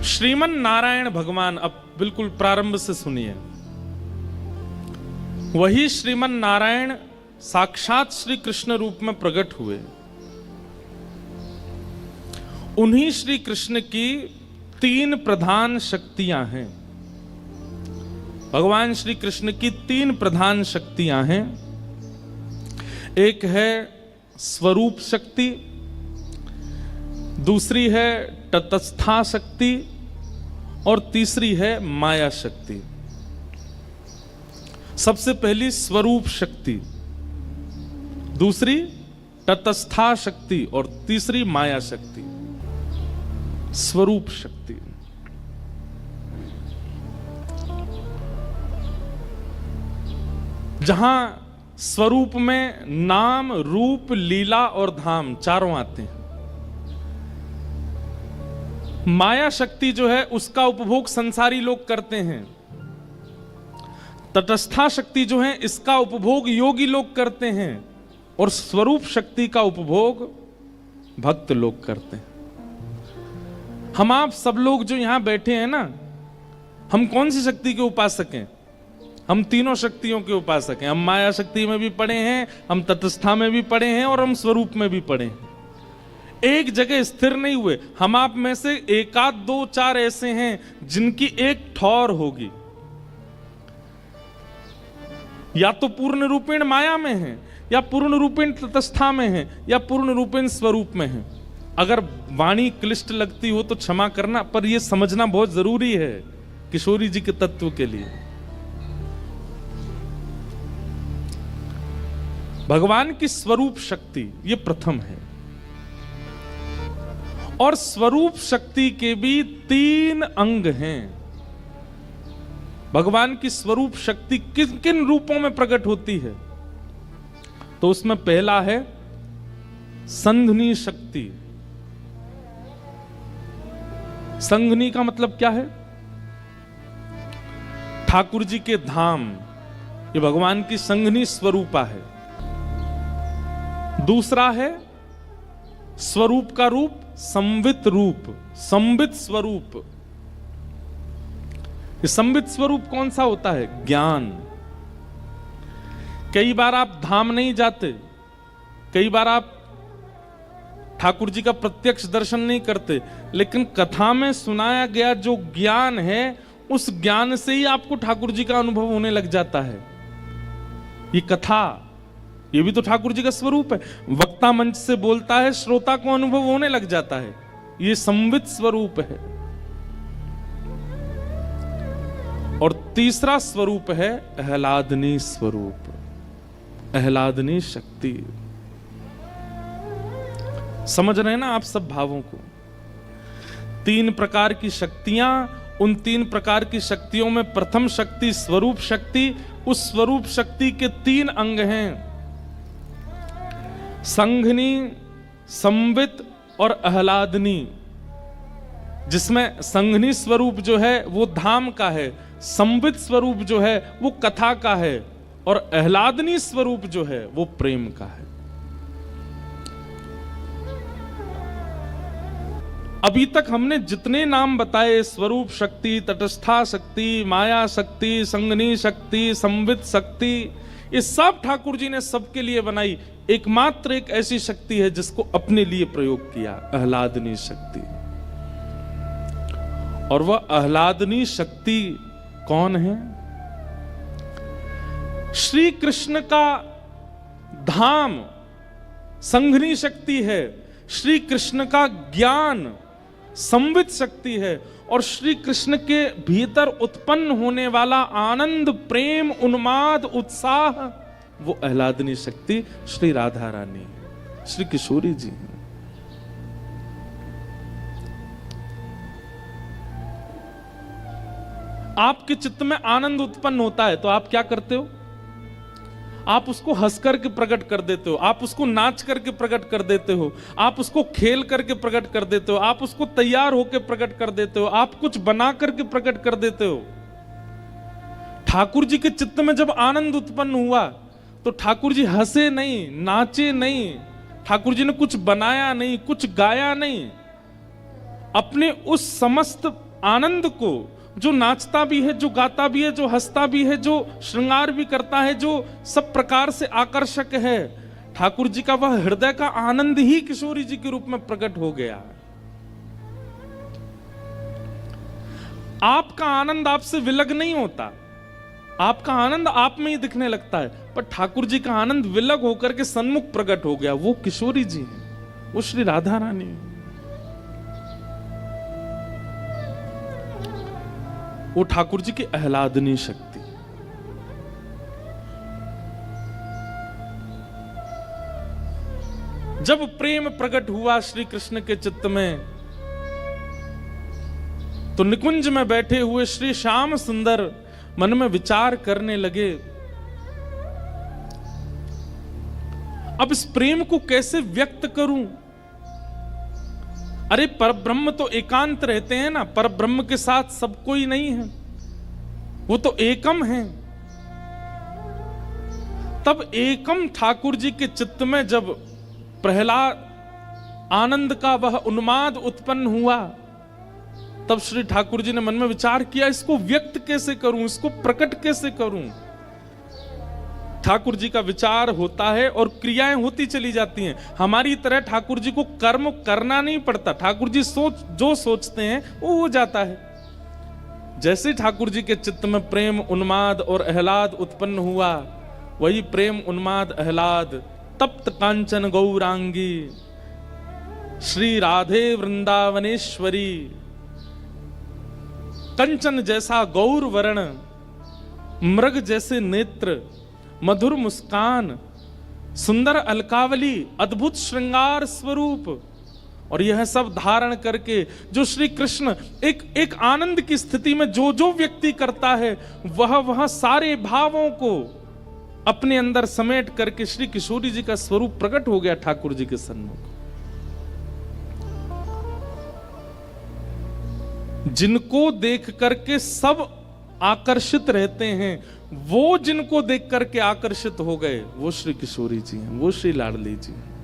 श्रीमन नारायण भगवान, अब बिल्कुल प्रारंभ से सुनिए, वही श्रीमन नारायण साक्षात श्री कृष्ण रूप में प्रकट हुए। उन्हीं श्री कृष्ण की तीन प्रधान शक्तियां हैं। भगवान श्री कृष्ण की तीन प्रधान शक्तियां हैं। एक है स्वरूप शक्ति, दूसरी है तटस्था शक्ति और तीसरी है माया शक्ति। सबसे पहली स्वरूप शक्ति, दूसरी तटस्था शक्ति और तीसरी माया शक्ति। स्वरूप शक्ति, जहां स्वरूप में नाम, रूप, लीला और धाम चारों आते हैं। माया शक्ति जो है उसका उपभोग संसारी लोग करते हैं। तटस्था शक्ति जो है इसका उपभोग योगी लोग करते हैं और स्वरूप शक्ति का उपभोग भक्त लोग करते हैं। हम आप सब लोग जो यहां बैठे हैं ना, हम कौन सी शक्ति के उपासक हैं? हम तीनों शक्तियों के उपासक हैं। हम माया शक्ति में भी पढ़े हैं, हम तटस्था में भी पढ़े हैं और हम स्वरूप में भी पढ़े हैं। एक जगह स्थिर नहीं हुए। हम आप में से एकाध दो चार ऐसे हैं जिनकी एक ठौर होगी, या तो पूर्ण रूपेण माया में है, या पूर्ण रूपेण तटस्था में है, या पूर्ण रूपेण स्वरूप में है। अगर वाणी क्लिष्ट लगती हो तो क्षमा करना, पर यह समझना बहुत जरूरी है किशोरी जी के तत्व के लिए। भगवान की स्वरूप शक्ति ये प्रथम है। और स्वरूप शक्ति के भी तीन अंग हैं। भगवान की स्वरूप शक्ति किन किन रूपों में प्रकट होती है? तो उसमें पहला है संघनी शक्ति। संघनी का मतलब क्या है? ठाकुर जी के धाम, ये भगवान की संघनी स्वरूपा है। दूसरा है स्वरूप का रूप, संवित रूप, संवित स्वरूप। ये संवित स्वरूप कौन सा होता है? ज्ञान। कई बार आप धाम नहीं जाते, कई बार आप ठाकुर जी का प्रत्यक्ष दर्शन नहीं करते, लेकिन कथा में सुनाया गया जो ज्ञान है उस ज्ञान से ही आपको ठाकुर जी का अनुभव होने लग जाता है। ये कथा, ये भी तो ठाकुर जी का स्वरूप है। वक्ता मंच से बोलता है, श्रोता को अनुभव होने लग जाता है। ये संवित स्वरूप है। और तीसरा स्वरूप है आह्लादनी स्वरूप, आह्लादनी शक्ति। समझ रहे हैं ना आप सब भावों को? तीन प्रकार की शक्तियां, उन तीन प्रकार की शक्तियों में प्रथम शक्ति स्वरूप शक्ति। उस स्वरूप शक्ति के तीन अंग हैं, संघनी, संवित और आह्लादनी। जिसमें संघनी स्वरूप जो है वो धाम का है, संवित स्वरूप जो है वो कथा का है, और आह्लादनी स्वरूप जो है वो प्रेम का है। अभी तक हमने जितने नाम बताए, स्वरूप शक्ति, तटस्था शक्ति, माया शक्ति, संघनी शक्ति, संवित शक्ति, ये सब ठाकुर जी ने सबके लिए बनाई। एकमात्र एक ऐसी शक्ति है जिसको अपने लिए प्रयोग किया, आह्लादनी शक्ति। और वह आह्लादनी शक्ति कौन है? श्री कृष्ण का धाम संघनी शक्ति है, श्री कृष्ण का ज्ञान संवित शक्ति है, और श्री कृष्ण के भीतर उत्पन्न होने वाला आनंद, प्रेम, उन्माद, उत्साह, वो आह्लादनी शक्ति श्री राधा रानी, श्री किशोरी जी। आपके चित्त में आनंद उत्पन्न होता है तो आप क्या करते हो? आप उसको हंस करके प्रकट कर देते हो, आप उसको नाच करके प्रकट कर देते हो, आप उसको खेल करके प्रकट कर देते हो, आप उसको तैयार होकर प्रकट कर देते हो, आप कुछ बना करके प्रकट कर देते हो। ठाकुर जी के चित्त में जब आनंद उत्पन्न हुआ तो ठाकुर जी हंसे नहीं, नाचे नहीं, ठाकुर जी ने कुछ बनाया नहीं, कुछ गाया नहीं, अपने उस समस्त आनंद को, जो नाचता भी है, जो गाता भी है, जो हंसता भी है, जो श्रृंगार भी करता है, जो सब प्रकार से आकर्षक है, ठाकुर जी का वह हृदय का आनंद ही किशोरी जी के रूप में प्रकट हो गया है। आपका आनंद आपसे विलग नहीं होता, आपका आनंद आप में ही दिखने लगता है, पर ठाकुर जी का आनंद विलग होकर के सन्मुख प्रकट हो गया। वो किशोरी जी हैं, वो श्री राधा रानी है, वो ठाकुर जी की आह्लादनी शक्ति। जब प्रेम प्रकट हुआ श्री कृष्ण के चित्त में, तो निकुंज में बैठे हुए श्री श्याम सुंदर मन में विचार करने लगे, अब इस प्रेम को कैसे व्यक्त करूं? अरे परब्रह्म तो एकांत रहते हैं ना, परब्रह्म के साथ सब कोई नहीं है, वो तो एकम है। तब एकम ठाकुर जी के चित्त में जब प्रहलाद आनंद का वह उन्माद उत्पन्न हुआ, तब श्री ठाकुर जी ने मन में विचार किया, इसको व्यक्त कैसे करूं, इसको प्रकट कैसे करूं। ठाकुर जी का विचार होता है और क्रियाएं होती चली जाती हैं। हमारी तरह ठाकुर जी को कर्म करना नहीं पड़ता, ठाकुर जी जो सोचते हैं वो हो जाता है। जैसे ठाकुर जी के चित्त में प्रेम उन्माद और आह्लाद उत्पन्न हुआ, वही प्रेम उन्माद आह्लाद तप्त कांचन गौरांगी श्री राधे वृंदावनेश्वरी, कंचन जैसा गौर वर्ण, मृग जैसे नेत्र, मधुर मुस्कान, सुंदर अलकावली, अद्भुत श्रृंगार स्वरूप, और यह सब धारण करके जो श्री कृष्ण एक आनंद की स्थिति में जो जो व्यक्ति करता है, वह सारे भावों को अपने अंदर समेट करके श्री किशोरी जी का स्वरूप प्रकट हो गया ठाकुर जी के सन्मुख। जिनको देख करके सब आकर्षित रहते हैं, वो जिनको देख करके आकर्षित हो गए, वो श्री किशोरी जी हैं, वो श्री लाडली जी हैं।